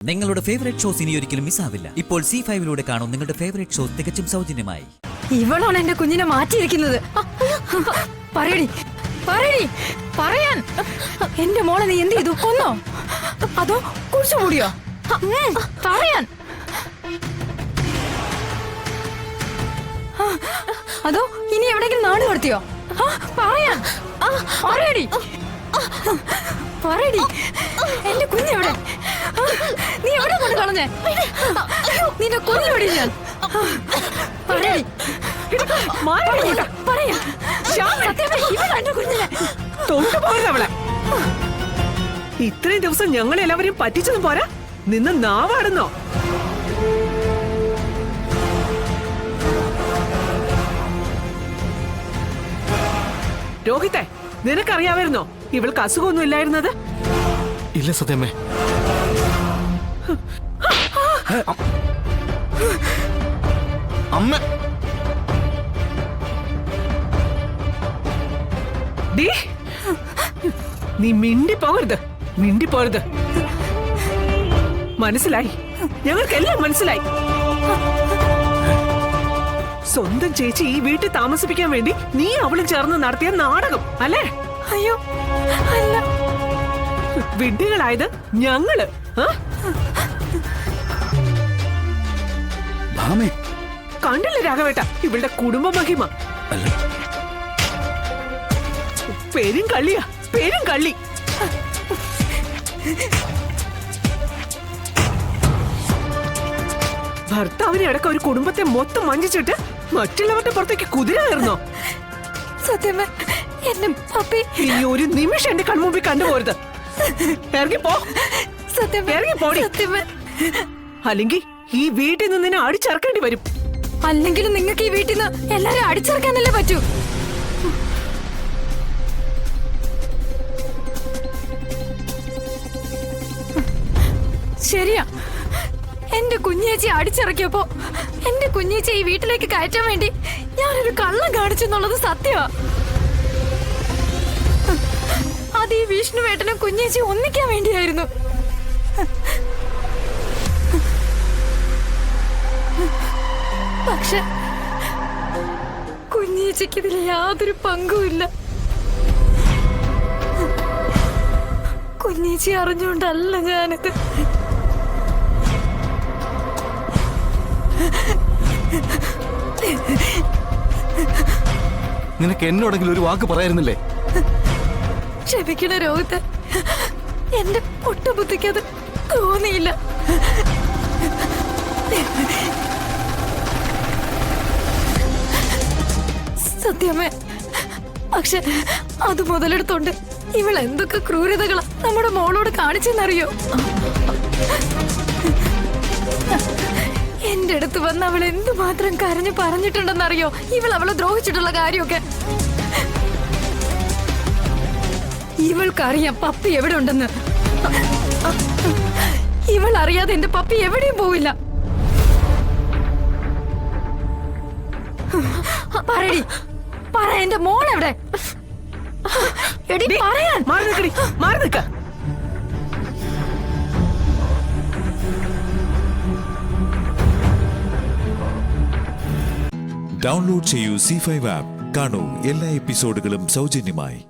നിങ്ങളുടെ favourite shows ഇനി ഒരിക്കലും മിസ്സാവില്ല. ഇപ്പോൾ C5 കാണും നിങ്ങളുടെ ഫേവറേറ്റ് ഷോസ് തികച്ചും സൗജന്യമായി. ഇവളാണ് എന്റെ കുഞ്ഞിനെ മാറ്റിയിരിക്കുന്നത്. പറയടി പറയടി പറയാൻ. എന്റെ മോളെ നീ എന്ത് ചെയ്തു? കൊന്നോ അതോ കുറിച്ചു മൂടിയോ? പറയാൻ. അതോ ഇനി എവിടെയെങ്കിലും നാട് കടത്തിയോ? പറയാൻ. പറയടി പറയടി. എന്റെ കുഞ്ഞെവിടെ? നീ എവിടെ കൊണ്ട് കളഞ്ഞേ? നിന്റെ കുഞ്ഞെവിടെ? ഞാൻ പറയടി പറയാ. ഇത്രയും ദിവസം ഞങ്ങൾ എല്ലാവരെയും പറ്റിച്ചതും പോരാ, നിന്ന് നാവാടുന്നോ? രോഹിത്തെ, നിനക്കറിയാമായിരുന്നോ ഇവൾക്ക് അസുഖമൊന്നും ഇല്ലായിരുന്നത്? ഇല്ല സത്യമേ. അമ്മ നീ മിണ്ടി പോകരുത്, മിണ്ടി പോകരുത്. മനസ്സിലായി, ഞങ്ങൾക്കെല്ലാം മനസ്സിലായി. സ്വന്തം ചേച്ചി ഈ വീട്ടിൽ താമസിപ്പിക്കാൻ വേണ്ടി നീ അവളും ചേർന്ന് നടത്തിയ നാടകം അല്ലേ? അയ്യോ അല്ല, വിഡ്ഢികളായത് ഞങ്ങള്. കണ്ടില്ലേ രാഘവേട്ട ഇവളുടെ കുടുംബ മഹിമ? പേരും കള്ളിയാ, പേരും കള്ളി. ഭർത്താവിനെ അടക്കം ഒരു കുടുംബത്തെ മൊത്തം വഞ്ചിച്ചിട്ട് മറ്റുള്ളവരുടെ പുറത്തേക്ക് കുതിര കയറുന്നോ? സത്യമേ, എന്റെ പപ്പി നീ ഒരു നിമിഷം എന്റെ കൺമുമ്പിൽ കണ്ടുപോരുത്. ഇറങ്ങിപ്പോ, ഇറങ്ങിപ്പോടി. അല്ലെങ്കിൽ ഈ വീട്ടിൽ നിന്ന് നിന്നെ അടിച്ചിറക്കേണ്ടി വരും. അല്ലെങ്കിലും നിങ്ങൾക്ക് ഈ വീട്ടിൽ നിന്ന് എല്ലാരും അടിച്ചിറക്കാനല്ലേ പറ്റൂ. ശരിയാ, എന്റെ കുഞ്ഞേച്ചി അടിച്ചിറക്കിയപ്പോ എന്റെ കുഞ്ഞേച്ചി ഈ വീട്ടിലേക്ക് കയറ്റാൻ വേണ്ടി ഞാനൊരു കള്ളം കാണിച്ചെന്നുള്ളത് സത്യമാ. അത് ഈ വിഷ്ണുവേട്ടനും കുഞ്ഞേച്ചി ഒന്നിക്കാൻ വേണ്ടിയായിരുന്നു. പക്ഷെ കുഞ്ഞേച്ചിക്ക് ഇതിൽ യാതൊരു പങ്കുമില്ല. കുഞ്ഞേച്ചി അറിഞ്ഞുകൊണ്ടല്ല ഞാനിത്. നിനക്ക് എന്നോടെങ്കിലും ഒരു വാക്ക് പറയായിരുന്നില്ലേ? ക്ഷമിക്കണ രോഹിത്, എന്റെ പൊട്ടബുദ്ധിക്ക് അത് തോന്നിയില്ല. സത്യമേ, പക്ഷെ അത് മുതലെടുത്തോണ്ട് ഇവൾ എന്തൊക്കെ ക്രൂരതകളാ നമ്മുടെ മോളോട് കാണിച്ചെന്നറിയോ? എന്റെ അടുത്ത് വന്ന് അവൾ എന്തുമാത്രം കരഞ്ഞു പറഞ്ഞിട്ടുണ്ടെന്നറിയോ ഇവൾ അവളെ ദ്രോഹിച്ചിട്ടുള്ള കാര്യമൊക്കെ. ഇവൾക്കറിയാം പപ്പി എവിടെ ഉണ്ടെന്ന്. ഇവൾ അറിയാതെ എന്റെ പപ്പി എവിടെയും പോവില്ല. പറയടി, പറ, എന്റെ മോൾ എവിടെ? എടി പറയാൻ. മാറി നിൽക്ക. ഡൗൺലോഡ് ചെയ്യൂ C5 ആപ്പ്. കാണൂ എല്ലാ എപ്പിസോഡുകളും സൗജന്യമായി.